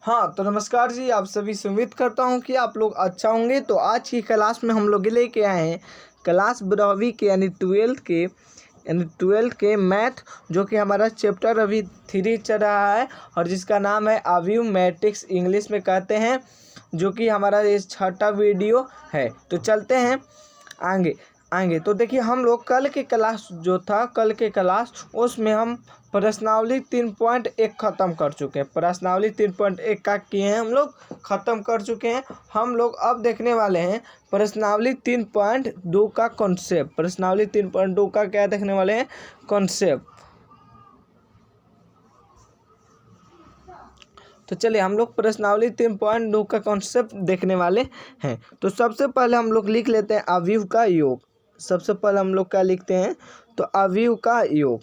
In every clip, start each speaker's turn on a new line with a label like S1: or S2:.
S1: हाँ तो नमस्कार जी, आप सभी से उम्मीद करता हूँ कि आप लोग अच्छा होंगे। तो आज की क्लास में हम लोग लेके आए हैं क्लास 12वीं के यानी ट्वेल्थ के मैथ, जो कि हमारा चैप्टर अभी 3 चल रहा है और जिसका नाम है अव्यव मैट्रिक्स, इंग्लिश में कहते हैं, जो कि हमारा ये 6ठा वीडियो है। तो चलते हैं आगे आगे। तो देखिए, हम लोग कल के क्लास उसमें हम प्रश्नावली 3.1 ख़त्म कर चुके हैं। प्रश्नावली 3.1 का किए हैं, हम लोग ख़त्म कर चुके हैं। हम लोग अब देखने वाले हैं प्रश्नावली 3.2 का कॉन्सेप्ट। प्रश्नावली 3.2 का क्या देखने वाले हैं? कॉन्सेप्ट। तो चलिए हम लोग प्रश्नावली 3.2 का कॉन्सेप्ट देखने वाले हैं। तो सबसे पहले हम लोग लिख लेते हैं अवयव का योग। सबसे पहले हम लोग क्या लिखते हैं? तो अवयव का योग।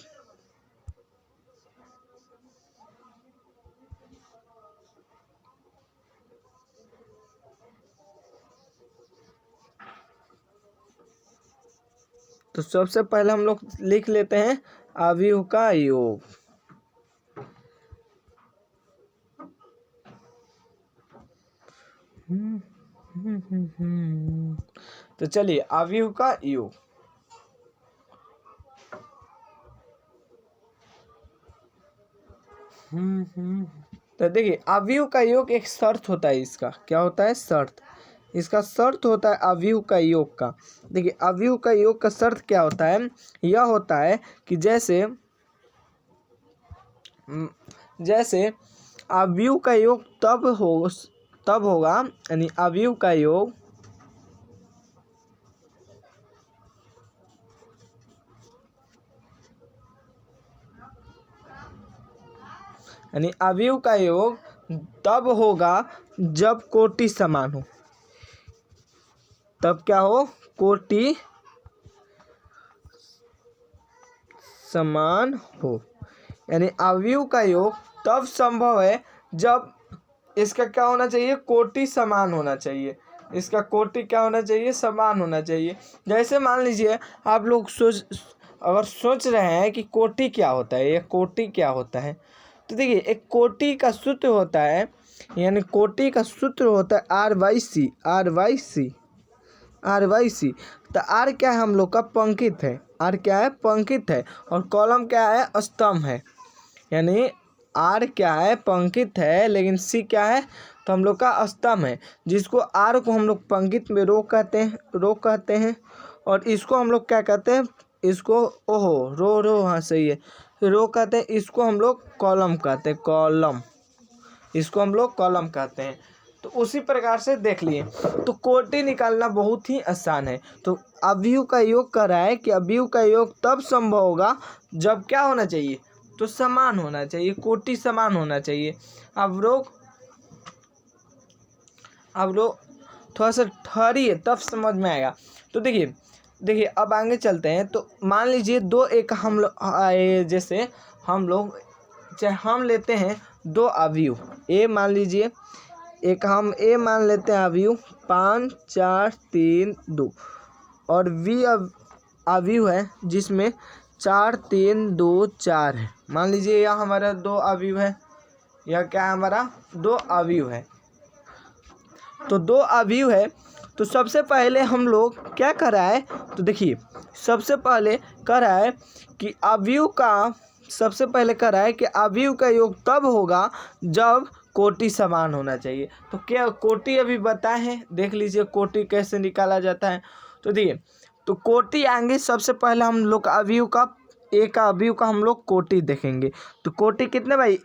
S1: तो सबसे पहले हम लोग लिख लेते हैं अवयव का योग। तो चलिए अवयव का योग। तो देखिए, अवयव का योग एक शर्त होता है। इसका क्या होता है? शर्त। इसका शर्त होता है अवयव का योग का। देखिए, अवयव का योग का शर्त क्या होता है? यह होता है कि जैसे अवयव का योग तब होगा, यानी अवयव का योग तब होगा जब कोटि समान हो। तब क्या हो? कोटि समान हो। यानी अवयव का योग तब संभव है जब इसका क्या होना चाहिए? कोटि समान होना चाहिए। इसका कोटि क्या होना चाहिए? समान होना चाहिए। जैसे मान लीजिए, आप लोग सोच रहे हैं कि कोटि क्या होता है, ये कोटि क्या होता है। तो देखिए, एक कोटि का सूत्र होता है, यानी कोटि का सूत्र होता है आर वाई सी। तो आर क्या है? हम लोग का पंक्ति है। आर क्या है? पंक्ति है। और कॉलम क्या है? स्तंभ है। यानी आर क्या है? पंक्ति है, लेकिन सी क्या है? तो हम लोग का स्तंभ है। जिसको आर को हम लोग पंक्ति में रो कहते हैं और इसको हम लोग क्या कहते हैं? इसको रो, हाँ सही है, रो कहते हैं। इसको हम लोग कॉलम कहते हैं, कॉलम। इसको हम लोग कॉलम कहते हैं। तो उसी प्रकार से देख लिए, तो कोटि निकालना बहुत ही आसान है। तो अवयव का योग कर रहा है कि अवयव का योग तब संभव होगा जब क्या होना चाहिए? तो समान होना चाहिए, कोटि समान होना चाहिए। अब लोग थोड़ा सा ठहरिए, तब समझ में आएगा। तो देखिए अब आगे चलते हैं। तो मान लीजिए हम लेते हैं दो अवयव ए। मान लीजिए हम ए मान लेते हैं अवयव 5, 4, 3, 2 और बी अवयव है जिसमें 4, 3, 2, 4 है। मान लीजिए यह हमारा दो अवयव है। यह क्या है? हमारा दो अवयव है। तो दो अवयव है। तो सबसे पहले हम लोग क्या कर रहा है? तो देखिए, सबसे पहले कर रहा है कि अवयव का योग तब होगा जब कोटि समान होना चाहिए। तो क्या कोटि अभी बताए हैं, देख लीजिए कोटि कैसे निकाला जाता है। तो देखिए, तो कोटि आएंगे। सबसे पहले हम लोग अवयव का हम लोग कोटि देखेंगे। तो कोटि कितने भाई?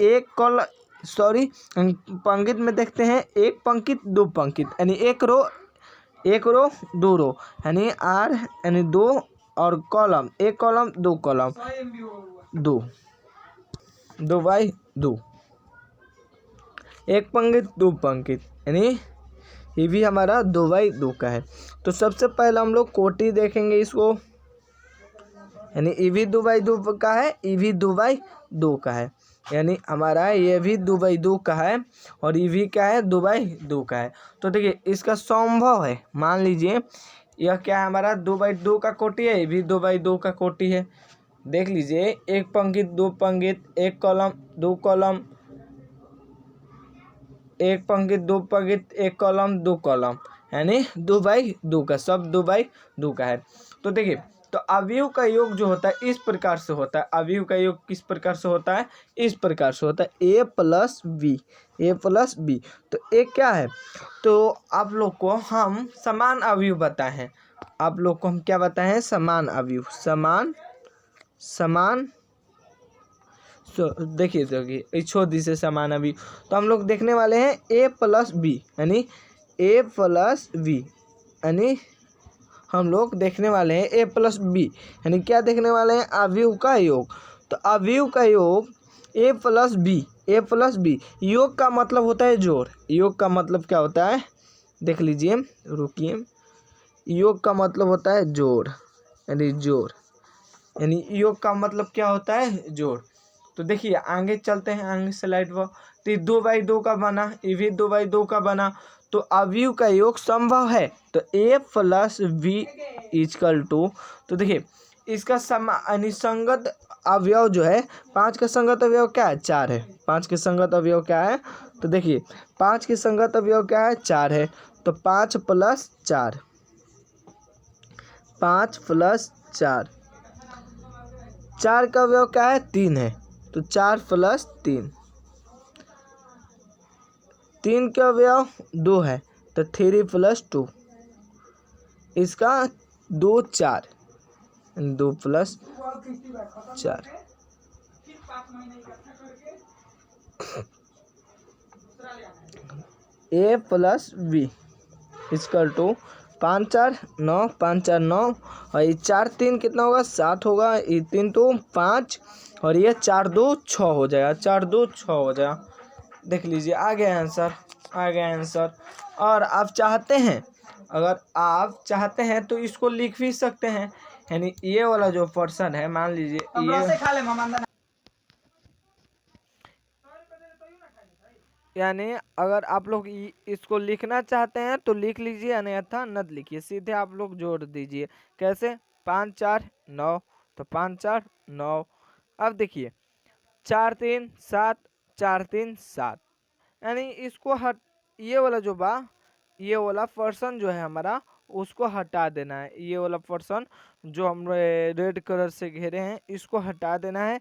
S1: पंक्ति में देखते हैं, एक पंक्ति दो पंक्ति, यानी एक रो दो रो, यानी आर यानी 2 और कॉलम, एक कॉलम दो कॉलम, 2 एक पंक्ति दो पंक्ति, यानी ये भी हमारा 2/2 का है। तो सबसे पहले हम लोग कोटि देखेंगे इसको, यानी ये भी 2/2 का है, ये भी 2/2 का है। यानी हमारा ये भी 2/2 का है और ये भी क्या है? 2/2 का है। तो देखिए, इसका संभव है। मान लीजिए यह क्या है? हमारा 2/2 का कोटि है, ये भी 2/2 का कोटि है। देख लीजिए, एक पंक्ति दो पंक्ति, एक कॉलम दो कॉलम, एक पंक्ति, दो पंक्ति, एक कॉलम, दो कॉलम, यानी 2/2 का, सब 2/2 का है। तो देखिए, तो अवयव का योग जो होता है इस प्रकार से होता है। अवयव का योग किस प्रकार से होता है? इस प्रकार से होता है, ए प्लस बी, ए प्लस बी। तो एक क्या है, तो आप लोग को हम समान अवयव बताए हैं। आप लोग को हम क्या बताए हैं? समान अवयव, समान देखिए छोड़ दीजिए समान अभी। तो हम लोग देखने वाले हैं ए प्लस बी, यानी ए प्लस बी, यानी हम लोग देखने वाले हैं ए प्लस बी, यानी क्या देखने वाले हैं? अवयव का योग। तो अवयव का योग ए प्लस बी, ए प्लस बी। योग का मतलब होता है जोड़। योग का मतलब क्या होता है? देख लीजिए, रुकिए। योग का मतलब होता है जोड़, यानी जोड़, यानी योग का मतलब क्या होता है? जोड़। तो देखिए आगे चलते हैं, आगे स्लाइड पर। तो ये 2/2 का बना, ये भी 2/2 का बना। तो अवयव का योग संभव है। तो ए प्लस बी इजकल टू, तो देखिए इसका यानी संगत अवयव जो है, 5 का संगत अवयव क्या है? 4 है। 5 के संगत अवयव क्या है? तो देखिए 5 के संगत अवयव क्या है? 4 है। तो 5 प्लस 4, 5 प्लस 4, 4 का अवयव क्या है? 3 है। तो 4 प्लस 3, 3 का अवयव 2 है। तो 3 प्लस 2, इसका 2 4, 2 plus 4, a plus b equal to 5 4 9, 5 4 9, और ये 4 3 कितना होगा? 7 होगा। ये 3 तो 5, और ये 4 2 6 हो जाएगा, 4 2 6 हो जाएगा। देख लीजिए आ गया आंसर, आ गया आंसर। और आप चाहते हैं, अगर आप चाहते हैं तो इसको लिख भी सकते हैं, यानी ये वाला जो पर्सन है, मान लीजिए ये, यानी अगर आप लोग इसको लिखना चाहते हैं तो लिख लीजिए, अन्यथा न लिखिए, सीधे आप लोग जोड़ दीजिए। कैसे? 5 4 9, तो 5 4 9। अब देखिए 4 3 7, 4 3 7, यानी इसको ये वाला जो बा, ये वाला पर्सन जो है हमारा, उसको हटा देना है। ये वाला पर्सन जो हम रेड कलर से घेरे हैं, इसको हटा देना है।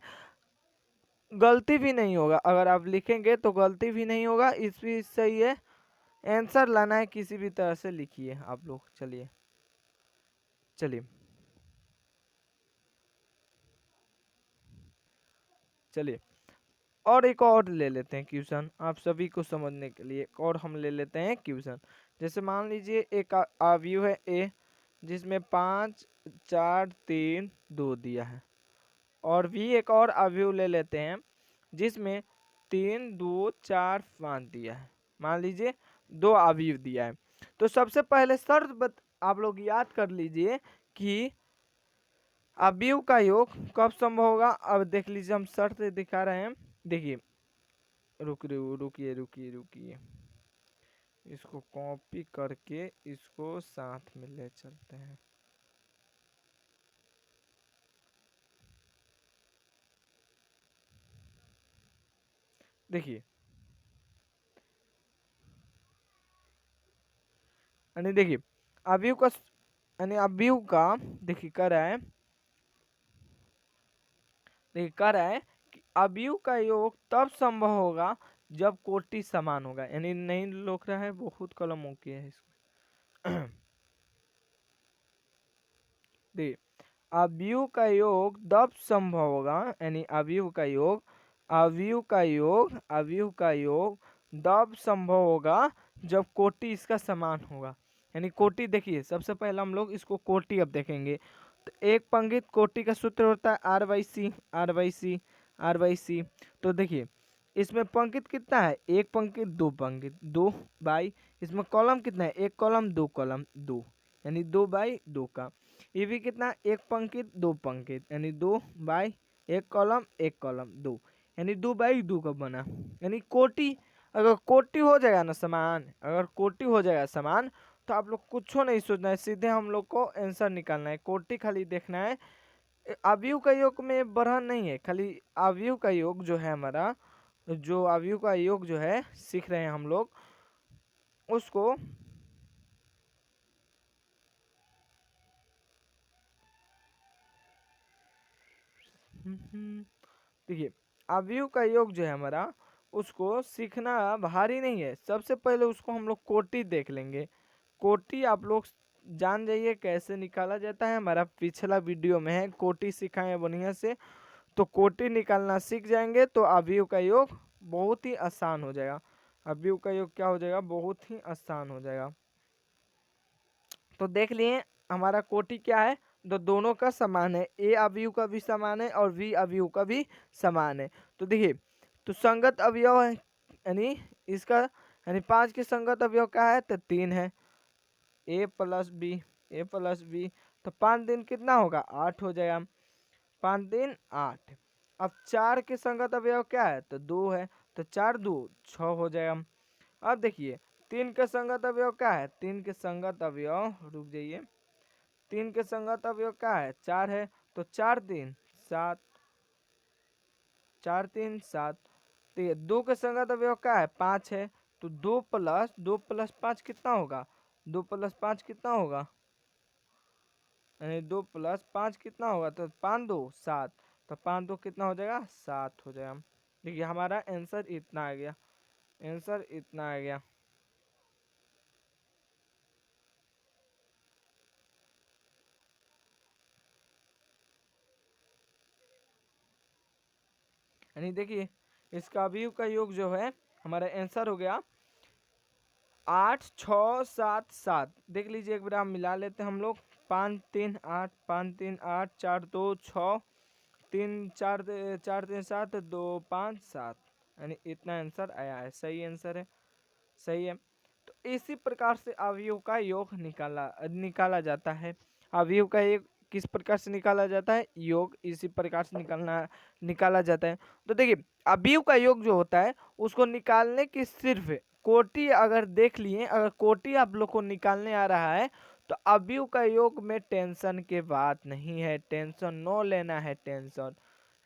S1: गलती भी नहीं होगा, अगर आप लिखेंगे तो गलती भी नहीं होगा। इस भी सही है, आंसर लाना है किसी भी तरह से लिखिए आप लोग। चलिए चलिए चलिए, और एक और ले लेते हैं क्वेश्चन, आप सभी को समझने के लिए। एक और हम ले लेते हैं क्वेश्चन। जैसे मान लीजिए एक अवयव है ए, जिसमें 5 4 3 2 दिया है, और भी एक और अवयव ले लेते हैं जिसमें 3 2 4 5 दिया है। मान लीजिए 2 अवयव दिया है। तो सबसे पहले शर्त आप लोग याद कर लीजिए कि अवयव का योग कब संभव होगा। अब देख लीजिए, हम शर्त दिखा रहे हैं। देखिए रुकिए रुकिए रुकिए, इसको कॉपी करके इसको साथ में ले चलते हैं। देखिए यानी देखिए अवयव का, यानी अवयव का, देखिए कर रहा है, देखिए कह रहा है कि अवयव का योग तब संभव होगा जब कोटि समान होगा। यानी नहीं लिख रहा है, बहुत कलमों की है इसमें। देखिए अवयव का योग तब संभव होगा, यानी अवयव का योग, अवयव का योग, अवयव का योग तब संभव होगा जब कोटि इसका समान होगा। यानी कोटि, देखिए सबसे पहले हम लोग इसको कोटि अब देखेंगे। तो एक पंक्ति कोटि का सूत्र होता है R/C, R/C, R/C। तो देखिए इसमें पंक्ति कितना है? एक पंक्ति, दो पंक्ति, 2/, इसमें कॉलम कितना है? एक कॉलम, दो कॉलम, 2, यानी 2/2 का। ये भी कितना? एक पंक्ति, दो पंक्ति, यानी 2/, एक कॉलम, एक कॉलम, 2, यानी 2/2 का बना। यानी कोटि, अगर कोटि हो जाएगा ना समान, अगर कोटि हो जाएगा समान, तो आप लोग कुछ नहीं सोचना है, सीधे हम लोग को आंसर निकालना है। कोटि खाली देखना है। अवयव का योग में बढ़न नहीं है, खाली अवयव का योग जो है हमारा, जो अवयव का योग जो है सीख रहे हैं हम लोग उसको देखिए, अवयव का योग जो है हमारा उसको सीखना भारी नहीं है। सबसे पहले उसको हम लोग कोटि देख लेंगे। कोटि आप लोग जान जाइए कैसे निकाला जाता है, हमारा पिछला वीडियो में है, कोटि सिखाए बढ़िया से। तो कोटि निकालना सीख जाएंगे तो अवयव का योग बहुत ही आसान हो जाएगा। अवयव का योग क्या हो जाएगा, बहुत ही आसान हो जाएगा। तो देख लिए हमारा कोटि क्या है, तो दोनों का समान है, ए अवयव का भी समान है और बी अवयव का भी समान है। तो देखिए, तो संगत अवयव है यानी इसका यानी 5 के संगत अवयव क्या है, तो 3 है, ए प्लस बी। तो 5 दिन कितना होगा, 8 हो जाएगा, 5 दिन 8। अब 4 के संगत अवयव क्या है, तो 2 है, तो 4 2 6 हो जाएगा। अब देखिए 3 के संगत अवयव क्या है, 3 के संगत अवयव, रुक जाइए, 3 के संगत अवयव क्या है, 4 है, तो 4 3 7, 4 3 7। तो ये 2 के संगत अवयव क्या है, 5 है, तो 2 प्लस 5 कितना होगा, 2 प्लस 5 कितना होगा, यानी 2 प्लस 5 कितना होगा, तो 5 2 7, तो 5 2 कितना हो जाएगा, 7 हो जाएगा। देखिए हमारा आंसर इतना आ गया, आंसर इतना आ गया। यानी देखिए इसका अवयव का योग जो है हमारा आंसर हो गया 8 6 7 7। देख लीजिए एक बार हम मिला लेते हैं हम लोग, 5 3 8, 5 3 8, 4 2 6, 3 4 4 3 7, 2 5 7, यानी इतना आंसर आया है, सही आंसर है, सही है। तो इसी प्रकार से अवयव का योग निकाला जाता है। अवयव का योग किस प्रकार से निकाला जाता है, योग इसी प्रकार से निकाला जाता है। तो देखिए अवयव का योग जो होता है उसको निकालने की सिर्फ कोटि अगर देख लिए, अगर कोटि आप लोग को निकालने आ रहा है तो अवयव का योग में टेंशन के बात नहीं है, टेंशन नो लेना है, टेंशन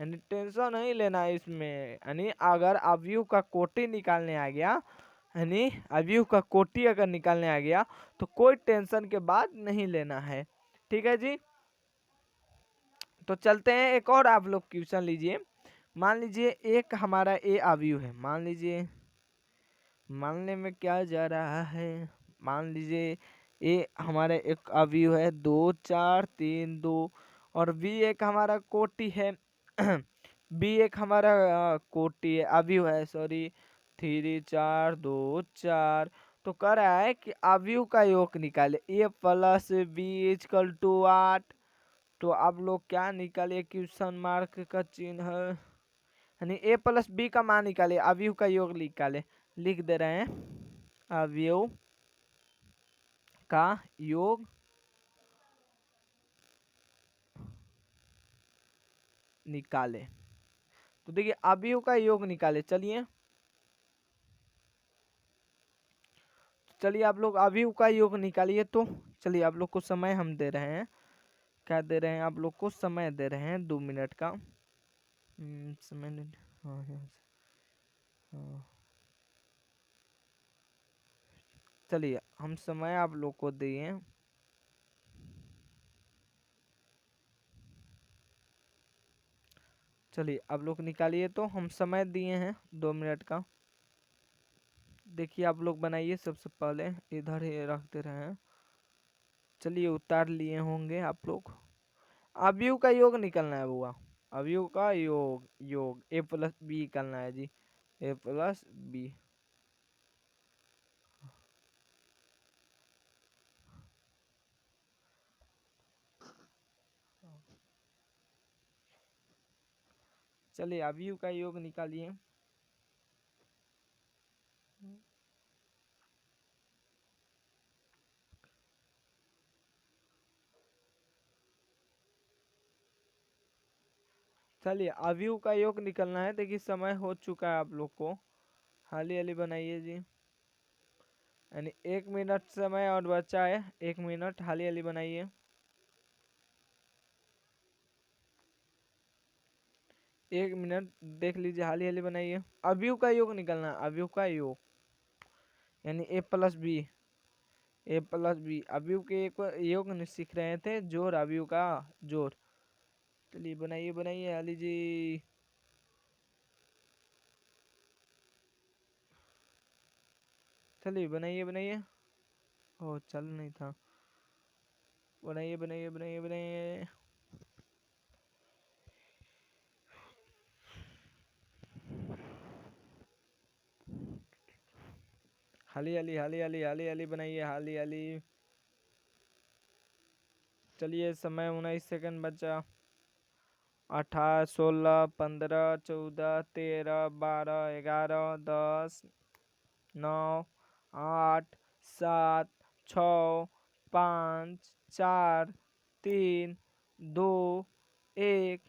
S1: यानी टेंशन नहीं लेना है इसमें। यानी अगर अवयव का कोटि निकालने आ गया, यानी अवयव का कोटि अगर निकालने आ गया तो कोई टेंशन के बाद नहीं लेना है, ठीक है जी। तो चलते हैं एक और आप लोग क्वेश्चन लीजिए। मान लीजिए एक हमारा ए अवयव है, मान लीजिए, मानने में क्या जा रहा है, मान लीजिए ए हमारा एक अवयव है 2 4 3 2, और बी एक हमारा कोटि है बी एक हमारा कोटि है, अवयव है, सॉरी, 3 4 2 4। तो कह रहा है कि अवयव का योग निकाले, ए प्लस बी इक्वल टू 8। तो आप लोग क्या निकाले, क्वेश्चन मार्क का चिन्ह, यानी ए प्लस बी का मान निकाले, अवयव का योग निकाले, लिख दे रहे हैं अवयव का योग निकाले। तो देखिए अवयव का योग निकाले, चलिए आप लोग अवयव का योग निकालिए। तो चलिए आप लोग को समय हम दे रहे हैं, क्या दे रहे हैं, आप लोग को समय दे रहे हैं 2 मिनट का समय नहीं, हाँ यहाँ से, हाँ चलिए हम समय आप लोग को दिए, चलिए आप लोग निकालिए। तो हम समय दिए हैं 2 मिनट का, देखिए आप लोग बनाइए, सबसे पहले इधर ही रख दे रहे हैं, चलिए उतार लिए होंगे आप लोग। अवयव का योग निकलना है बुआ, अवयव का योग ए प्लस बी निकलना है जी, ए प्लस बी। चलिए अवयव का योग निकालिए। चलिए अवयव का योग निकलना है, देखिए समय हो चुका है आप लोग को, हाली हाली बनाइए जी, यानी 1 मिनट समय और बचा है, 1 मिनट, हाली हाली बनाइए। एक मिनट देख लीजिए, हाली हाली बनाइए। अवयव का योग निकलना, अवयव का योग यानी ए प्लस बी अवयव के एक योग सीख रहे थे, जोड़ अवयव का जोड़। चलिए बनाइए बनाइए हाली जी। चलिए बनाइए बनाइए। ओ चल नहीं था, बनाइए बनाइए बनाइए बनाइए। हाली हाली हाली हाली हाली हाली बनाइए, हाली हाली। चलिए समय 19 सेकंड बचा। 18, 16, 15, 14, 13, 12, 11, 10, 9, 8, 7, 6, 5, 4, 3, 2, 1,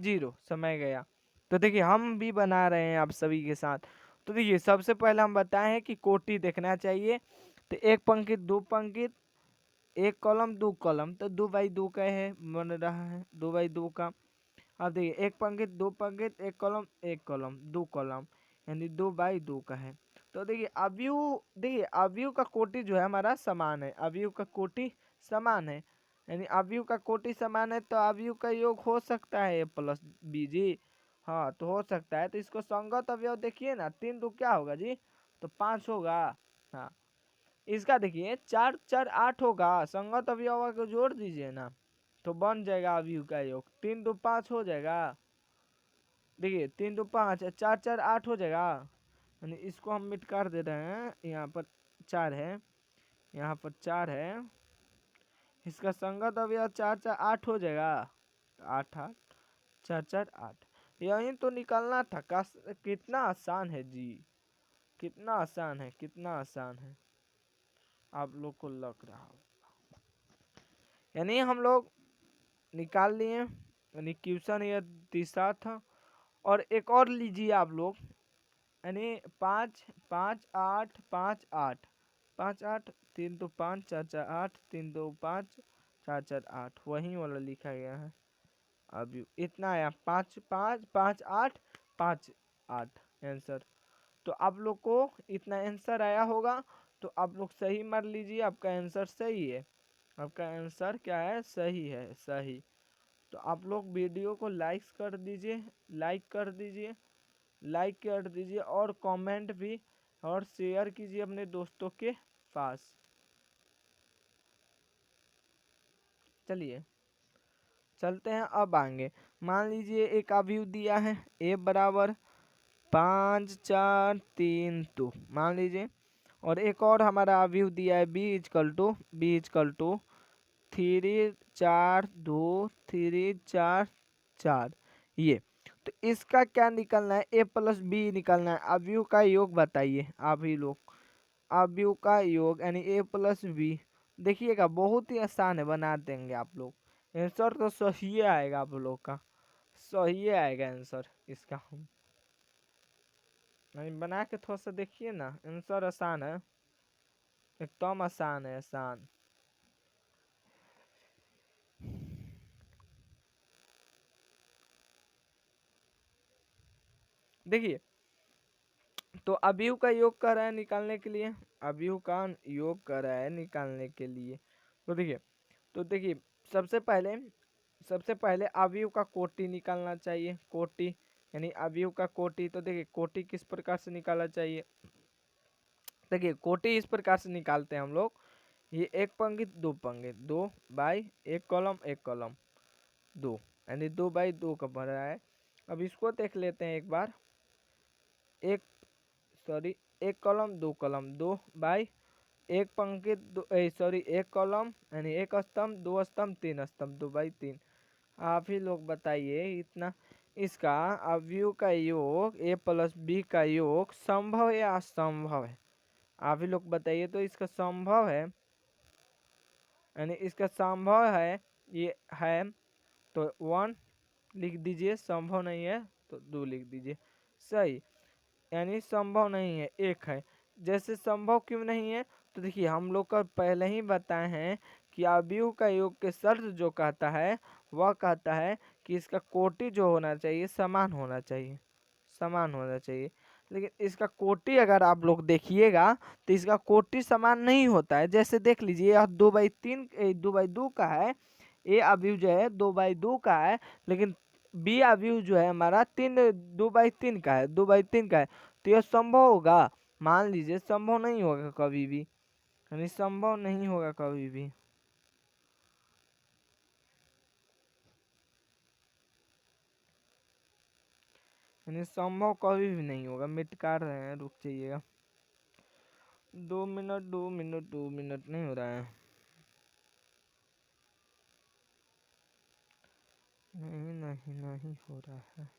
S1: 0 समय गया। तो देखिए हम भी बना रहे हैं आप सभी के साथ। तो देखिए सबसे पहले हम बताएं कि कोटि देखना चाहिए। तो एक पंक्ति दो पंक्ति, एक कॉलम दो कॉलम, तो 2 बाई 2 का है, बन रहा है 2 बाई 2 का। अब देखिए एक पंक्ति दो पंक्ति, एक कॉलम दो कॉलम, यानी 2 बाई 2 का है। तो देखिए अवयव का कोटि जो है हमारा समान है, अवयव का कोटि समान है, यानी अवयव का कोटि समान है, तो अवयव का योग हो सकता है A+B जी। हाँ तो हो सकता है, तो इसको संगत अवयव देखिए ना, 3 क्या होगा जी, तो 5 होगा। हाँ इसका देखिए 4 4 8 होगा, संगत अवयव को जोड़ दीजिए ना, तो बन जाएगा अवयव का योग, 3 2 5 हो जाएगा। देखिए 3 2 5, 4 4 8 हो जाएगा, यानी इसको हम मिट कर दे रहे हैं। यहाँ पर 4 है, यहाँ पर 4 है, इसका संगत अवयव 4 4 8 हो जाएगा, 8 8 4 4 8। यही तो निकालना था। कितना आसान है जी, कितना आसान है, कितना आसान है, आप लोग को लग रहा हो। यानी हम लोग निकाल लिए, यानी क्वेश्चन ये तीसरा था। और एक और लीजिए आप लोग, यानी 5 5 8 5 8 5 8, 3 2 5 4 4 8, 3 2 5 4 4 8, वही वाला लिखा गया है। अब इतना आया, 5 5 5 8 5 8 आंसर। तो आप लोग को इतना आंसर आया होगा, तो आप लोग सही मार लीजिए, आपका आंसर सही है, आपका आंसर क्या है, सही है, सही। तो आप लोग वीडियो को लाइक कर दीजिए, लाइक कर दीजिए, लाइक कर दीजिए, और कमेंट भी और शेयर कीजिए अपने दोस्तों के पास। चलिए चलते हैं अब आगे। मान लीजिए एक अवयव दिया है A बराबर 5 4 3 2, मान लीजिए। और एक और हमारा अवयव दिया है B इजकल टू 3 4 2 3 4 4, ये। तो इसका क्या निकलना है, A+B निकलना है। अवयव का योग बताइए आप ही लोग, अवयव का योग यानी A+B। देखिएगा बहुत ही आसान है, बना देंगे आप लोग। आंसर तो सही आएगा आप लोग का, सही आएगा आंसर इसका। नहीं बना के थोड़ा सा देखिए ना, आंसर आसान है, एकदम आसान है, आसान। देखिए तो अवयव का योग कर रहा है निकालने के लिए, अवयव का योग कर रहा है निकालने के लिए। तो देखिए सबसे पहले अवयव का कोटि निकालना चाहिए, कोटि यानी अवयव का कोटि। तो देखिए कोटि किस प्रकार से निकालना चाहिए, देखिए कोटि इस प्रकार से निकालते हैं हम लोग। ये एक पंक्ति दो पंक्ति, 2 बाई 1 कॉलम दो, यानी 2 बाई 2 का बन रहा है। अब इसको देख लेते हैं एक बार। एक सॉरी एक कॉलम दो कॉलम, 2 बाई 1 पंक्ति एक कॉलम यानी एक स्तंभ, 2 स्तंभ 3 स्तंभ, 2 बाई 3। आप ही लोग बताइए इतना, इसका अवयव का योग A+B का योग संभव या असंभव है, आप ही लोग बताइए। तो इसका संभव है, यानी इसका संभव है, ये है तो 1 लिख दीजिए, संभव नहीं है तो 2 लिख दीजिए, सही। यानी संभव नहीं है, 1 है। जैसे संभव क्यों नहीं है, तो देखिए हम लोग का पहले ही बताए हैं कि अवयव का योग के शर्त जो कहता है वह कहता है कि इसका कोटि जो होना चाहिए समान होना चाहिए, समान होना चाहिए। लेकिन इसका कोटि अगर आप लोग देखिएगा तो इसका कोटि समान नहीं होता है। जैसे देख लीजिए यह 2/3 2/2 का है, ए अवयव जो है 2/2 का है, लेकिन बी अवयव जो है हमारा 2/3 का है, 2/3 का है। तो यह संभव होगा? मान लीजिए संभव नहीं होगा कभी भी, यानी संभव नहीं होगा कभी भी। यानी संभव कभी भी नहीं होगा। मिटकार रहे हैं, रुक जाइएगा। 2 मिनट 2 मिनट 2 मिनट नहीं हो रहा है। नहीं नहीं नहीं हो रहा है।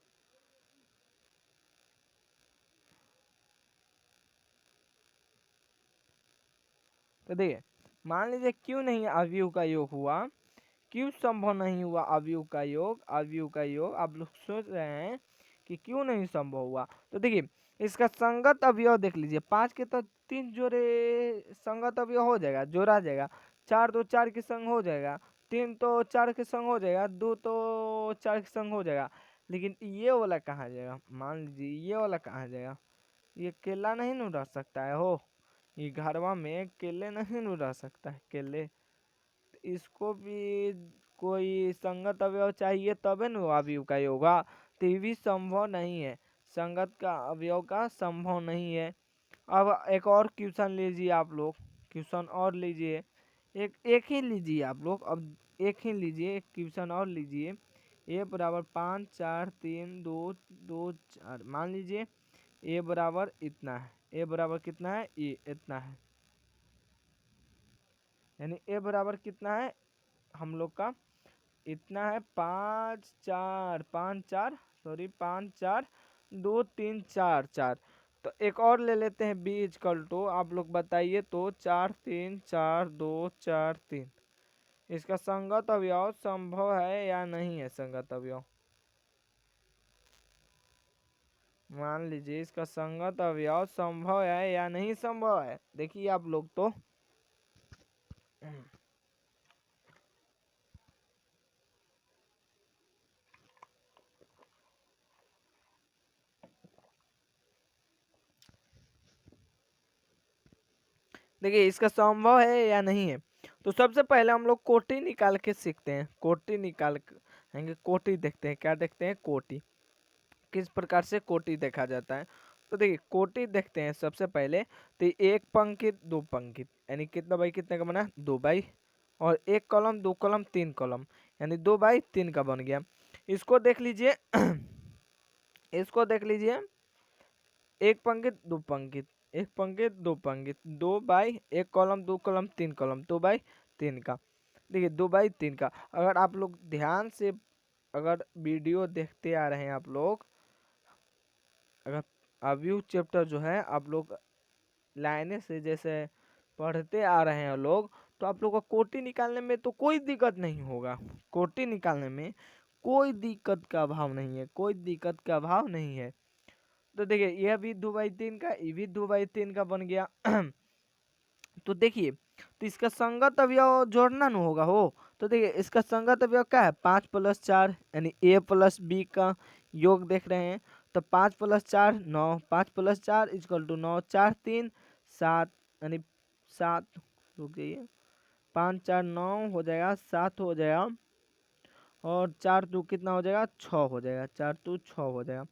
S1: तो देखिए, मान लीजिए क्यों नहीं अवयव का योग हुआ, क्यों संभव नहीं हुआ अवयव का योग, अवयव का योग आप लोग सोच रहे हैं कि क्यों नहीं संभव हुआ। तो देखिए इसका संगत अवयव देख लीजिए, 5 के तो 3 जोड़े संगत अवयव हो जाएगा, जोड़ा जाएगा। 4 तो 4 के संग हो जाएगा, 3 तो 4 के संग हो जाएगा, 2 तो 4 के संग हो जाएगा। लेकिन ये वाला कहाँ जाएगा? मान लीजिए ये वाला कहाँ जाएगा? ये केला नहीं न रह सकता है हो, ये घरवा में केले नहीं न रह सकता है केले। इसको भी कोई संगत अवयव चाहिए तबे न अवयव का होगा। तो ये भी संभव नहीं है, संगत का अवयव का संभव नहीं है। अब एक और क्वेश्चन लीजिए आप लोग, क्वेश्चन और लीजिए, एक ही लीजिए आप लोग, अब एक ही लीजिए, एक क्वेश्चन और लीजिए। ए बराबर 5 4 3 2 2 4, मान लीजिए ए बराबर इतना है, ए बराबर कितना है? ये इतना है, यानी ए बराबर कितना है हम लोग का? इतना है 5 4 सॉरी 5 4 2 3 4 4। तो एक और ले लेते हैं, बी इजकल टू, आप लोग बताइए तो 4 3 4 2 4 3, इसका संगत अवयव संभव है या नहीं है? संगत अवयव मान लीजिए इसका संगत अवयव संभव है या नहीं संभव है? देखिए आप लोग तो देखिए इसका संभव है या नहीं है। तो सबसे पहले हम लोग कोटि निकाल के सीखते हैं, कोटि निकाल के कोटि देखते हैं, क्या देखते हैं? कोटि, किस प्रकार से कोटि देखा जाता है। तो देखिए कोटि देखते हैं सबसे पहले। तो एक पंक्ति दो पंक्ति यानी कितना बाई कितने का बना? 2 बाई, और एक कॉलम 2 कॉलम 3 कॉलम यानी 2/3 का बन गया। इसको देख लीजिए इसको देख लीजिए, एक पंक्ति दो पंक्ति, एक पंक्ति दो पंक्ति, 2 बाई एक कॉलम 2 कॉलम 3 कॉलम, 2/3 का। देखिए 2/3 का, अगर आप लोग ध्यान से अगर वीडियो देखते आ रहे हैं आप लोग, अगर अवयव चैप्टर जो है आप लोग लाइने से जैसे पढ़ते आ रहे हैं लोग, तो आप लोग को कोटि निकालने में तो कोई दिक्कत नहीं होगा। कोटि निकालने में कोई दिक्कत का अभाव नहीं है, कोई दिक्कत का अभाव नहीं है। तो देखिए यह भी 2/3 का, ये भी 2/3 का बन गया तो देखिए, तो इसका संगत अवयव जोड़ना न होगा हो। तो देखिए इसका संगत अवयव क्या है? 5 + 4 यानी ए प्लस बी का योग देख रहे हैं। तो 5 + 4 9, 5 + 4 = 9, 4 3 7 यानी 7, रुक जाइए, 5 4 9 हो जाएगा, 7 हो जाएगा, और 4 2 कितना हो जाएगा? 6 हो जाएगा, 4 2 6 हो जाएगा।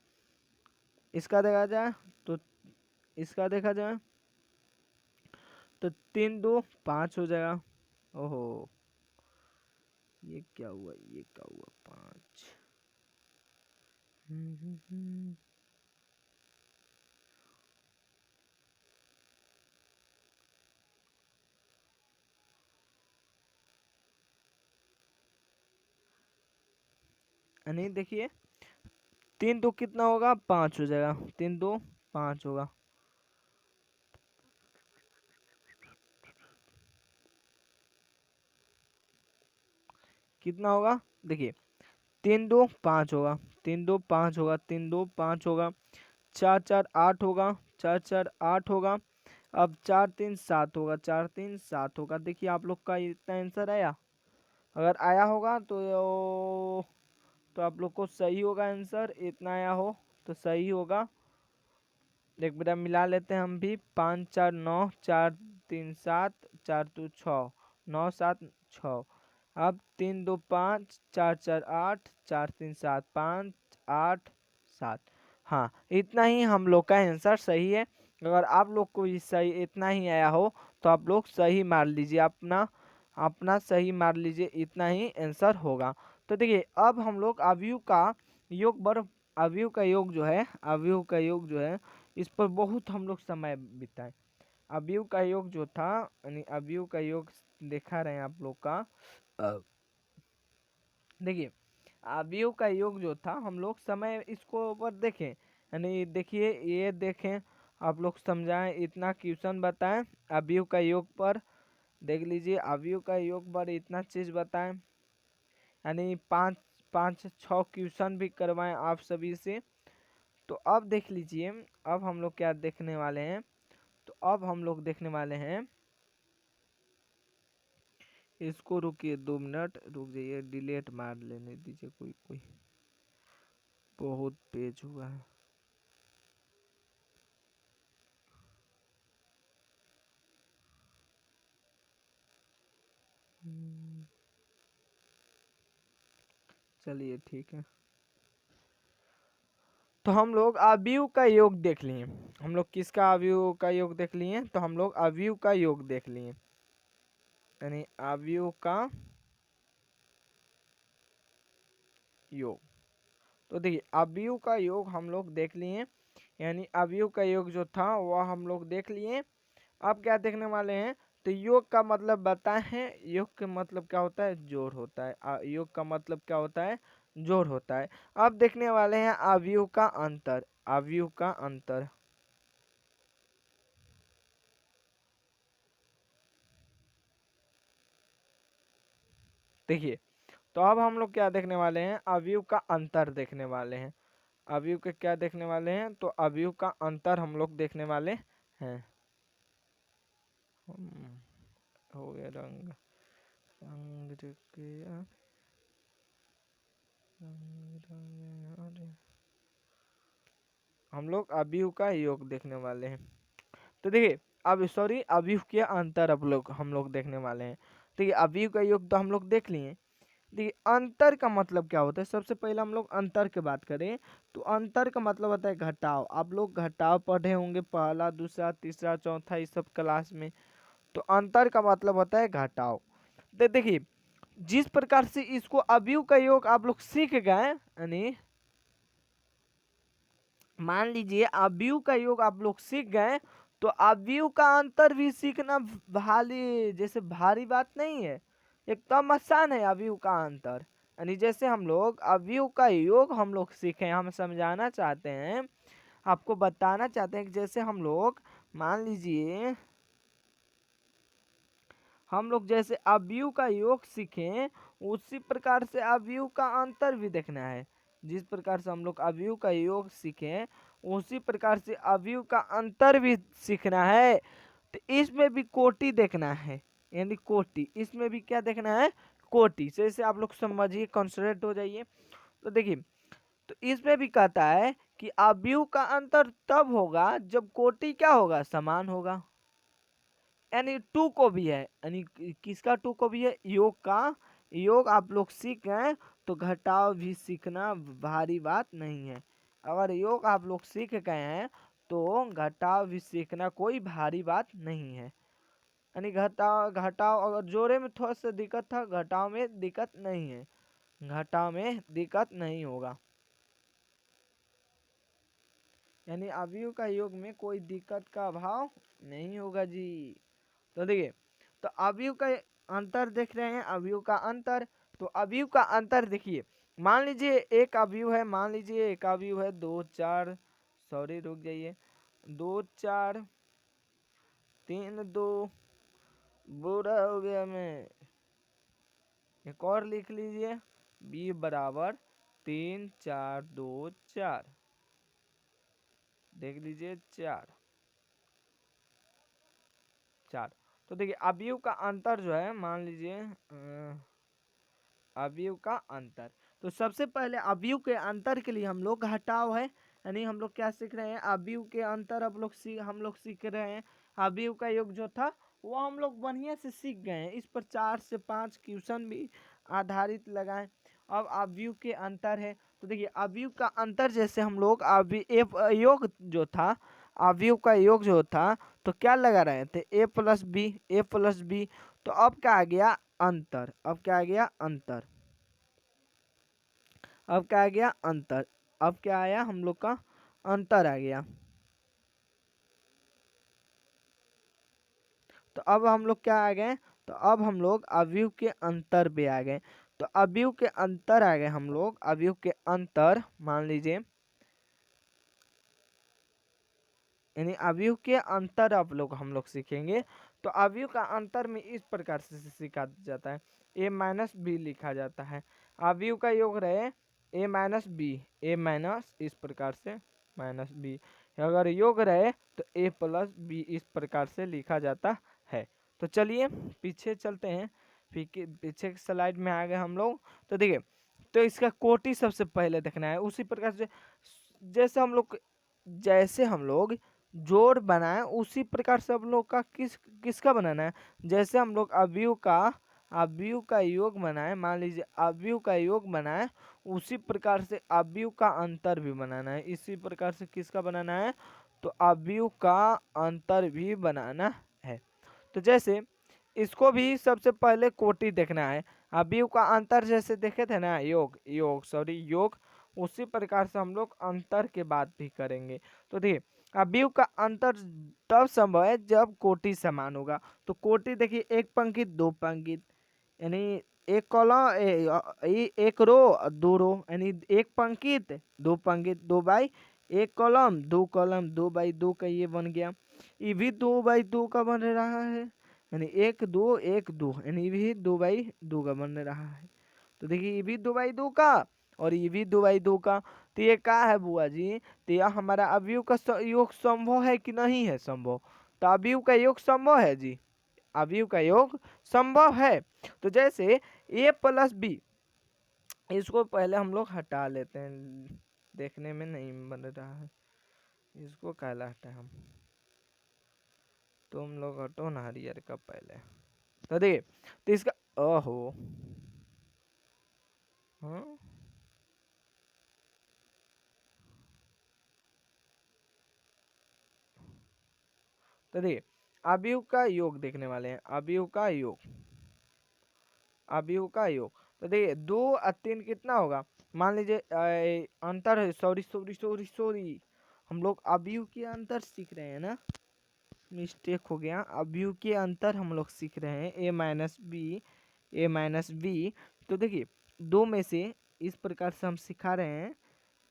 S1: इसका देखा जाए तो इसका देखा जाए तो 3 2 5 हो जाएगा। ओहो, ये क्या हुआ, ये क्या हुआ? 5 यानी देखिए 3 2 कितना होगा? 5 हो जाएगा, 3 2 5 होगा। कितना होगा? देखिए 3 2 5 होगा, 3 2 5 होगा, 3 2 5 होगा, 4 4 8 होगा, 4 4 8 होगा, अब 4 3 7 होगा, 4 3 7 होगा। देखिए आप लोग का इतना आंसर आया। अगर आया होगा तो आप लोग को सही होगा आंसर, इतना आया हो तो सही होगा। एक बार मिला लेते हैं हम भी। 5 4 9, 4 3 7, 4 2 6, 9 7 6। अब 3 2 5, 4 4 8, 4 3 7, 5 8 7। हाँ, इतना ही हम लोग का आंसर सही है। अगर आप लोग को सही इतना ही आया हो तो आप लोग सही मार लीजिए, अपना अपना सही मार लीजिए, इतना ही आंसर होगा। तो देखिए अब हम लोग अवयव का योग बर अवयव का योग जो है, अवयव का योग जो है, इस पर बहुत हम लोग समय बिताए। अवयव का योग जो था, यानी अवयव का योग देखा रहे हैं आप लोग का। देखिए अवयव का योग जो था हम लोग समय इसको ऊपर देखें, यानी देखिए ये देखें, आप लोग समझाएं, इतना क्वेश्चन बताएं अवयव का योग पर। देख लीजिए अवयव का योग पर इतना चीज बताएं, यानी 5 5 6 क्वेश्चन भी करवाएं आप सभी से। तो अब देख लीजिए अब हम लोग क्या देखने वाले हैं। तो अब हम लोग देखने वाले हैं, इसको रुकिए 2 मिनट रुक जाइए, डिलीट मार लेने दीजिए, कोई कोई बहुत पेज हुआ है। चलिए ठीक है। तो हम लोग अवयव का योग देख लिए। हम लोग किसका अवयव का योग देख लिए? तो हम लोग अवयव का योग देख लिए, यानी अवयव का योग। तो देखिए अवयव का योग हम लोग देख लिए, यानी अवयव का योग जो था वह हम लोग देख लिए। अब क्या देखने वाले हैं? तो योग का मतलब बताए हैं। योग का मतलब क्या होता है? जोड़ होता है। योग का मतलब क्या होता है? जोड़ होता है। अब देखने वाले हैं अवयव का अंतर। अवयव का अंतर देखिए, तो अब हम लोग क्या देखने वाले हैं? अवयव का अंतर देखने वाले हैं। अवयव के क्या देखने वाले हैं? तो अवयव का अंतर हम लोग देखने वाले हैं। हो गया रंग रंग हम लोग अवयव का योग देखने वाले हैं। तो देखिए अब सॉरी अवयव के अंतर अब लोग हम लोग देखने वाले हैं। देखिए अवयव का योग तो हम लोग देख लिए। देखिए अंतर का मतलब क्या होता है? सबसे पहले हम लोग अंतर की बात करें तो अंतर का मतलब होता है घटाव। आप लोग घटाव पढ़े होंगे पहला दूसरा तीसरा चौथा इस सब क्लास में। तो अंतर का मतलब होता है घटाव। देखिए जिस प्रकार से इसको अवयव का योग आप लोग सीख गए, यानी मान लीजिए अवयव का योग आप लोग सीख गए, तो अवयव का अंतर भी सीखना भारी जैसे भारी बात नहीं है, एकदम आसान है अवयव का अंतर। यानी जैसे हम लोग अवयव का योग हम लोग सीखे, हम समझाना चाहते हैं, आपको बताना चाहते हैं कि जैसे हम लोग मान लीजिए हम लोग जैसे अवयव का योग सीखें, उसी प्रकार से अवयव का अंतर भी देखना है। जिस प्रकार से हम लोग अवयव का योग सीखें उसी प्रकार से अवयव का अंतर भी सीखना है। तो इसमें भी कोटि देखना है, यानी कोटि, इसमें भी क्या देखना है? कोटि से इसे आप लोग समझिए, कंसंट्रेट हो जाइए। तो देखिए तो इसमें भी कहता है कि अवयव का अंतर तब होगा जब कोटि क्या होगा? समान होगा। यानी टू को भी है, यानी किसका टू को भी है? योग का। योग आप लोग सीख गए तो घटाव भी सीखना भारी बात नहीं है। अगर योग आप लोग सीख गए हैं तो घटाव भी सीखना कोई भारी बात नहीं है। यानी घटाव घटाव अगर जोड़े में थोड़ा सा दिक्कत था, घटाव में दिक्कत नहीं है, घटाव में दिक्कत नहीं होगा। यानी अवयव का योग में कोई दिक्कत का अभाव नहीं होगा जी। तो देखिए तो अवयव का अंतर देख रहे हैं, अवयव का अंतर। तो अवयव का अंतर देखिए, मान लीजिए एक अवयव है, मान लीजिए एक अवयव है 2 4, सॉरी रुक जाइए, 2 4 3 2, बुरा हो गया मैं, एक और लिख लीजिए, b बराबर 3 4 2 4, देख लीजिए 4। 4। तो देखिए अवयव का अंतर जो है, मान लीजिए अवयव का अंतर, तो सबसे पहले अवयव के अंतर के लिए हम लोग घटाव है, यानी हम लोग क्या सीख रहे हैं, अवयव के अंतर हम लोग सीख रहे हैं। अवयव का योग जो था वो हम लोग बढ़िया से सीख गए हैं, इस पर 4 से 5 क्वेश्चन भी आधारित लगाएं। अब अवयव के अंतर है, तो देखिए अवयव का अंतर जैसे हम लोग योग जो था, अवयव का योग जो था तो क्या लगा रहे थे, a प्लस बी। तो अब क्या आ गया, अंतर। अब क्या आ गया, अंतर। अब क्या आ गया, अंतर। अब क्या आया, हम लोग का अंतर आ गया। तो अब हम लोग क्या आ गए, तो अब हम लोग अवयव के अंतर पे आ गए। तो अवयव के अंतर आ गए हम लोग, अवयव के अंतर मान लीजिए, यानी अवयव के अंतर अब लोग हम लोग सीखेंगे। तो अवयव का अंतर में इस प्रकार से सीखा जाता है, a माइनस बी लिखा जाता है। अवयव का योग रहे a minus b, a minus इस प्रकार से माइनस बी, अगर योग रहे तो a प्लस बी इस प्रकार से लिखा जाता है। तो चलिए पीछे चलते हैं, पीछे की स्लाइड में आ गए हम लोग। तो देखिए, तो इसका कोटि सबसे पहले देखना है, उसी प्रकार से जैसे हम लोग जोड़ बनाए उसी प्रकार से हम लोग का किसका बनाना है। जैसे हम लोग अवयव का योग बनाए, मान लीजिए अवयव का योग बनाए, उसी प्रकार से अवयव का अंतर भी बनाना है। इसी प्रकार से किसका बनाना है, तो अवयव का अंतर भी बनाना है। तो जैसे इसको भी सबसे पहले कोटि देखना है, अवयव का अंतर जैसे देखे थे ना, योग, उसी प्रकार से हम लोग अंतर के बात भी करेंगे। तो देखिए अवयव का अंतर तब संभव है जब कोटि समान होगा। तो कोटि देखिए, एक पंक्ति दो पंक्ति, यानी एक कॉलम एक रो दो रो, यानी एक पंक्ति दो पंक्ति, 2 बाई एक कॉलम, 2 कॉलम, 2 बाई 2 का ये बन गया। ये भी 2 बाई 2 का बन रहा है, यानी 1 2 1 2, यानी ये भी 2 बाई 2 का बन रहा है। तो देखिए ये भी 2 बाई 2 का और ये भी 2 बाई 2 का। तो ये क्या है बुआ जी, तो यह हमारा अवयव का योग संभव है कि नहीं है संभव। तो अवयव का योग संभव है जी, अवयव का योग संभव है। तो जैसे a प्लस बी, इसको पहले हम लोग हटा लेते हैं, देखने में नहीं बन रहा है, इसको कहला हटाए हम, तुम लोग हटो ना हरियर का पहले। तो देखिए, तो इसका ओहो, हाँ तो देखिए अवयव का योग देखने वाले हैं, अवयव का योग, अवयव का योग। तो देखिए 2 और 3 कितना होगा, मान लीजिए अंतर है, सॉरी हम लोग अवयव के अंतर सीख रहे हैं ना, मिस्टेक हो गया, अवयव के अंतर हम लोग सीख रहे हैं, ए माइनस बी। तो देखिए 2 में से इस प्रकार से हम सिखा रहे हैं,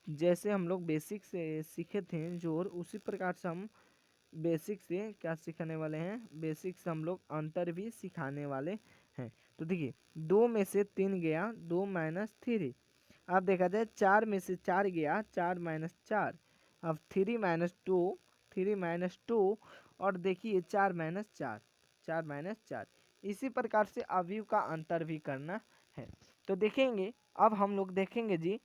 S1: जैसे हम लोग बेसिक से सीखे थे जोड़, उसी प्रकार से हम बेसिक से क्या सिखाने वाले हैं, बेसिक से हम लोग अंतर भी सिखाने वाले हैं। तो देखिए 2 में से 3 गया, 2 माइनस 3। अब देखा जाए 4 में से 4 गया, 4 माइनस 4। अब 3 माइनस 2 और देखिए 4 माइनस 4, 4 माइनस 4। इसी प्रकार से अवयव का अंतर भी करना है। तो देखेंगे, अब हम लोग देखेंगे जी,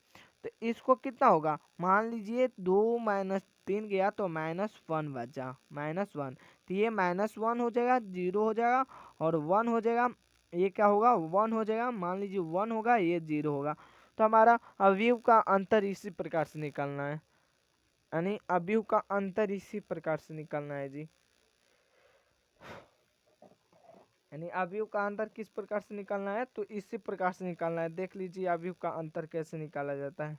S1: तो इसको कितना होगा, मान लीजिए 2 माइनस 3 गया तो -1 बचा, -1। तो ये -1 हो जाएगा, 0 हो जाएगा और 1 हो जाएगा। ये क्या होगा, 1 हो जाएगा, मान लीजिए 1 होगा, ये 0 होगा। तो हमारा अवयव का अंतर इसी प्रकार से निकालना है, यानी अवयव का अंतर इसी प्रकार से निकालना है जी, यानी अवयव का अंतर किस प्रकार से निकालना है, तो इसी प्रकार से निकालना है। देख लीजिए अवयव का अंतर कैसे निकाला जाता है,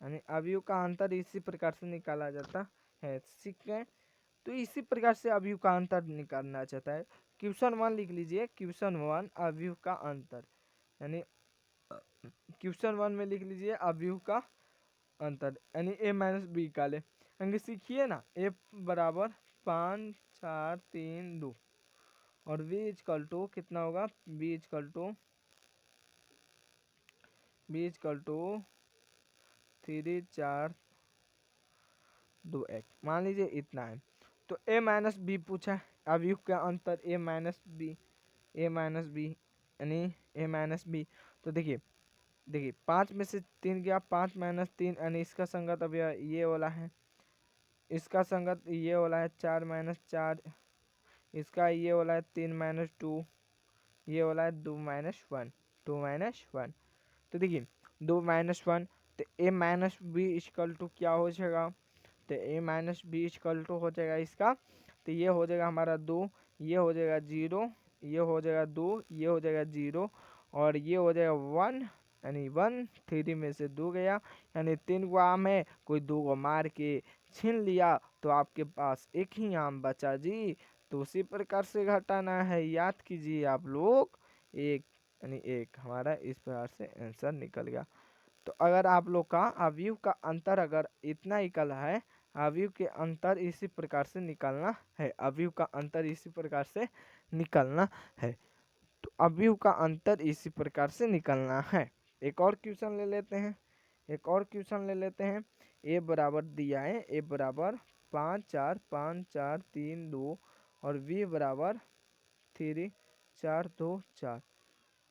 S1: यानी अवयव का अंतर इसी प्रकार से निकाला जाता है। ठीक है, तो इसी प्रकार से अवयव का अंतर निकालना चाहता है। क्वेश्चन 1 लिख लीजिए, क्वेश्चन 1 अवयव का अंतर, यानी क्वेश्चन 1 में लिख लीजिए अवयव का अंतर, यानी a माइनस बी का ले अंगे सीखिए ना, a बराबर 5 4 3 2 और v इजकल टू कितना होगा, v इजकल टू 3 4 2x, मान लीजिए इतना है। तो a माइनस बी पूछा है, अवयव का अंतर a minus b, a minus b यानी a माइनस बी। तो देखिए 5 में से 3 गया, 5 माइनस 3 यानी इसका संगत अब ये वाला है, इसका संगत ये वाला है 4 माइनस 4, इसका ये वाला है 3 माइनस 2, ये वाला है 2 माइनस 1, 2 माइनस 1। तो देखिए 2 माइनस 1, तो a minus b equal to क्या हो जाएगा, तो a minus b equal to हो जाएगा इसका, तो ये हो जाएगा हमारा 2, ये हो जाएगा 0, ये हो जाएगा 2, ये हो जाएगा 0 और ये हो जाएगा 1 यानी 1, 3 में से 2 गया यानी 3 को आम है, कोई 2 को मार के छीन लिया तो आपके पास एक ही आम बचा जी। तो उसी प्रकार से घटाना है, याद कीजिए आप लोग, एक यानी एक हमारा इस प्रकार से आंसर निकल गया। तो अगर आप लोग का अवयव का अंतर अगर इतना निकला है, अवयव के अंतर इसी प्रकार से निकालना है, अवयव का अंतर इसी प्रकार से निकालना है। तो अवयव का अंतर इसी प्रकार से निकालना है। एक और क्वेश्चन ले लेते हैं, एक और क्वेश्चन ले लेते हैं। ए बराबर दिया है, ए बराबर 5 4 5 4 3 2 और बी बराबर 3 4 2 4।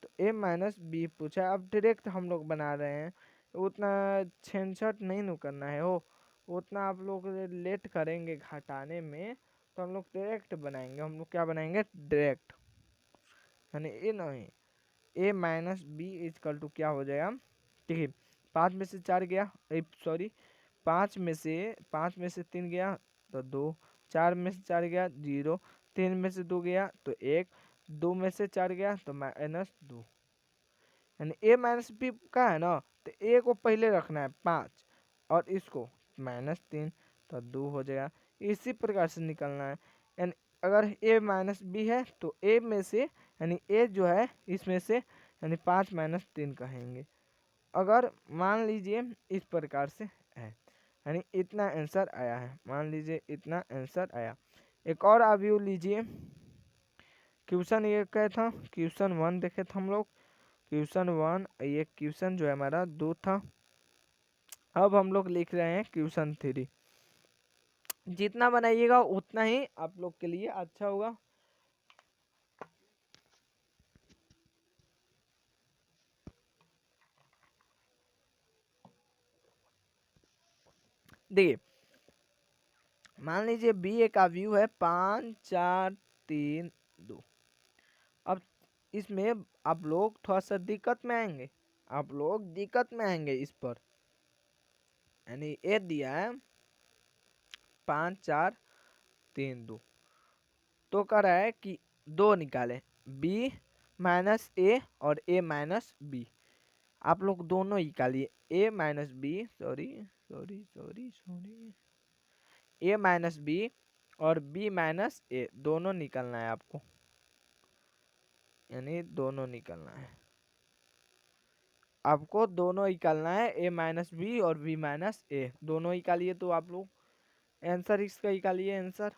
S1: तो ए माइनस बी पूछा है। अब डायरेक्ट हम लोग बना रहे हैं, उतना छेंछट नहीं न करना है हो, उतना आप लोग लेट करेंगे घटाने में, तो हम लोग डायरेक्ट बनाएंगे। हम लोग क्या बनाएंगे, डायरेक्ट, यानी ए नहीं, ए माइनस बी इजकल टू क्या हो जाएगा, ठीक है 5 में से 4 गया, सॉरी 5 में से 3 गया तो 2, 4 में से 4 गया 0, 3 में से 2 गया तो 1, 2 में से 4 गया तो -2, यानी ए माइनस बी का है ना, तो ए को पहले रखना है 5 और इसको -3 तो 2 हो जाएगा। इसी प्रकार से निकलना है, यानी अगर ए माइनस बी है तो ए में से यानी ए जो है इसमें से यानी 5 माइनस 3 कहेंगे। अगर मान लीजिए इस प्रकार से है, यानी इतना आंसर आया है, मान लीजिए इतना आंसर आया। एक और अवयव लीजिए, क्वेश्चन ये क्या था, क्वेश्चन 1 देखे थे हम लोग, क्वेश्चन 1, ये क्वेश्चन जो है हमारा 2 था। अब हम लोग लिख रहे हैं क्वेश्चन 3। जितना बनाइएगा उतना ही आप लोग के लिए अच्छा होगा। देखिए मान लीजिए बी एक अवयव है 5 4 3 2। अब इसमें आप लोग थोड़ा सा दिक्कत में आएंगे, आप लोग दिक्कत में आएंगे इस पर, यानी ए दिया है 5 4 3 2, तो कह रहा है कि 2 निकाले, बी माइनस ए और ए माइनस बी। आप लोग दोनों निकालिए, A minus B, sorry sorry sorry sorry, A minus B और बी माइनस ए दोनों निकलना है आपको, यानी दोनों निकलना है आपको, दोनों निकालना है, ए माइनस बी और बी माइनस ए दोनों निकालिए। तो आप लोग आंसर इसका निकालिए, आंसर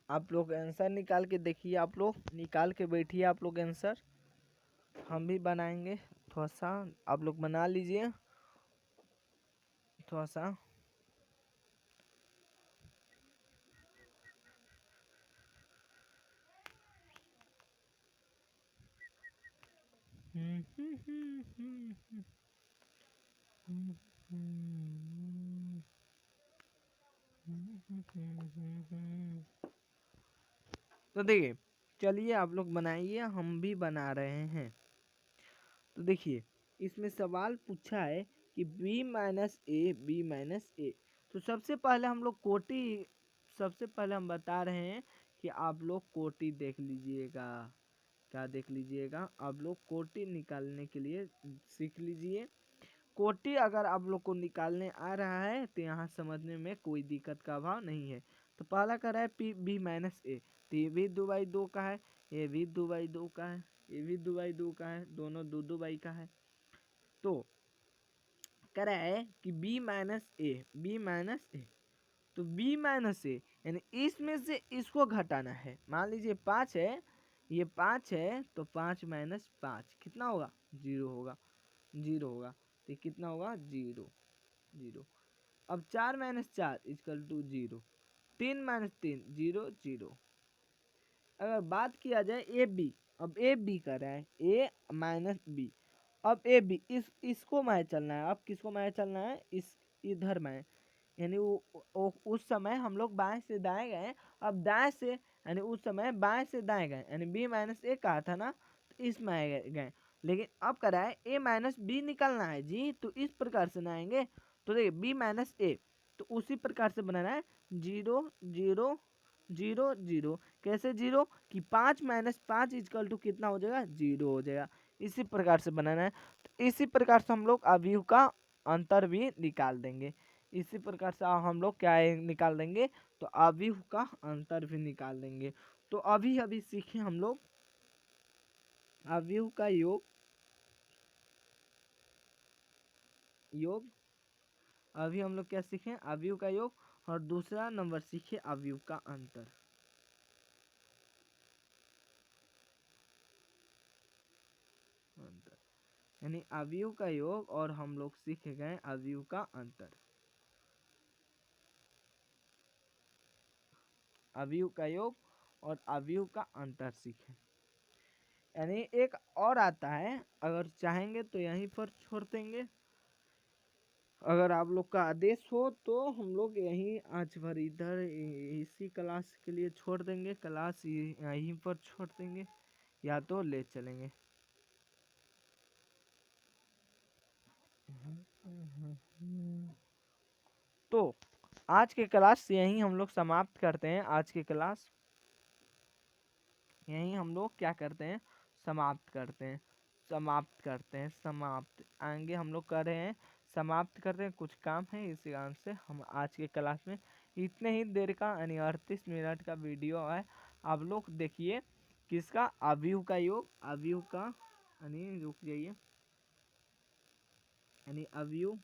S1: आप लोग आंसर निकाल के देखिए, आप लोग निकाल के बैठिए, आप लोग आंसर हम भी बनाएंगे। थोड़ा सा आप लोग बना लीजिए, थोड़ा सा तो देखिए, चलिए आप लोग बनाइए, हम भी बना रहे हैं। तो देखिए इसमें सवाल पूछा है कि b माइनस ए, बी माइनस ए। तो सबसे पहले हम लोग कोटि, सबसे पहले हम बता रहे हैं कि आप लोग कोटि देख लीजिएगा, क्या देख लीजिएगा, आप लोग कोटि निकालने के लिए सीख लीजिए। कोटि अगर आप लोग को निकालने आ रहा है तो यहाँ समझने में कोई दिक्कत का अभाव नहीं है। तो पहला कर रहा है पी बी माइनस ए, तो ये भी 2/2 का है, ये भी 2/2 का है, ये भी 2/2 का है, दोनों 2/2 का है। तो कह रहा है कि बी माइनस ए, बी माइनस ए, तो बी माइनस ए यानी इसमें से इसको घटाना है। मान लीजिए 5 है, ये 5 है, तो 5 माइनस 5 कितना होगा? 0 होगा, 0 होगा। तो ये कितना होगा? 0, 0। अब 4 माइनस 4 इक्वल टू 0, 3 माइनस 3 0, 0। अगर बात किया जाए ए बी, अब ए बी कर रहा है, ए माइनस बी। अब ए बी इसको माय चलना है। अब किसको माय चलना है? इस इधर माय, यानी उस समय हम लोग बाएं से दाएं गए, अब दाएं से यानी उस समय बाएं से दाएं गए, यानी बी माइनस ए कहा था ना, तो इस माय गए। लेकिन अब करा है ए माइनस बी निकलना है जी, तो इस प्रकार से ना आएंगे। तो देखिए बी माइनस ए, तो उसी प्रकार से बनाना है 0 0 0 0। कैसे 0? कि 5 माइनस 5 इक्वल टू कितना हो जाएगा? 0 हो जाएगा। इसी प्रकार से बनाना है। तो इसी प्रकार से हम लोग अवयव का अंतर भी निकाल देंगे। इसी प्रकार से हम लोग क्या निकाल देंगे? तो अवयव का अंतर भी निकाल देंगे। तो अभी अभी सीखे हम लोग अवयव का योग, अभी हम लोग क्या सीखे? अवयव का योग। और दूसरा नंबर सीखे अवयव का अंतर। यानी अवयव का योग और हम लोग सीख गए अवयव का अंतर। अवयव का योग और अवयव का अंतर सीखे। यानी एक और आता है, अगर चाहेंगे तो यहीं पर छोड़ देंगे। अगर आप लोग का आदेश हो तो हम लोग यहीं आज भर इधर इसी क्लास के लिए छोड़ देंगे, क्लास यहीं पर छोड़ देंगे या तो ले चलेंगे। तो आज के क्लास यहीं हम लोग समाप्त करते हैं। आज की क्लास यहीं हम लोग क्या करते हैं? समाप्त करते हैं, समाप्त करते हैं, समाप्त। आगे हम लोग कर रहे हैं समाप्त करते हैं, कुछ काम है इसी कारण से हम आज के क्लास में इतने ही देर का यानी 38 मिनट का वीडियो है। आप लोग देखिए किसका? अवयव का योग, अवयव का यानी रुक जाइए, यानी अवयव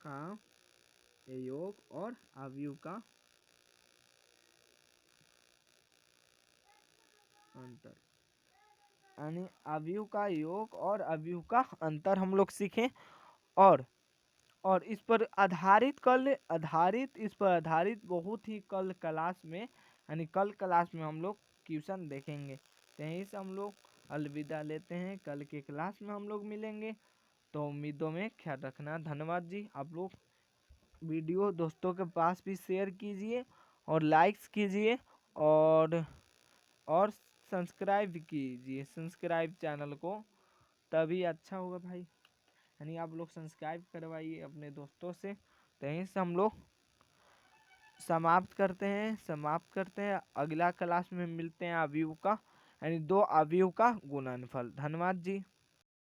S1: का योग और अवयव का अंतर, यानी अवयव का योग और अवयव का अंतर हम लोग सीखें। और इस पर आधारित बहुत ही कल क्लास में, यानी कल क्लास में हम लोग क्वेश्चन देखेंगे। तो यहीं से हम लोग अलविदा लेते हैं, कल के क्लास में हम लोग मिलेंगे। तो उम्मीदों में ख्याल रखना। धन्यवाद जी। आप लोग वीडियो दोस्तों के पास भी शेयर कीजिए और लाइक्स कीजिए और सब्सक्राइब कीजिए, सब्सक्राइब चैनल को, तभी अच्छा होगा भाई। यानी आप लोग सब्सक्राइब करवाइए अपने दोस्तों से। तो यहीं से हम लोग समाप्त करते हैं। अगला क्लास में मिलते हैं अवयव का, यानी 2 अवयव का गुणनफल। धन्यवाद जी।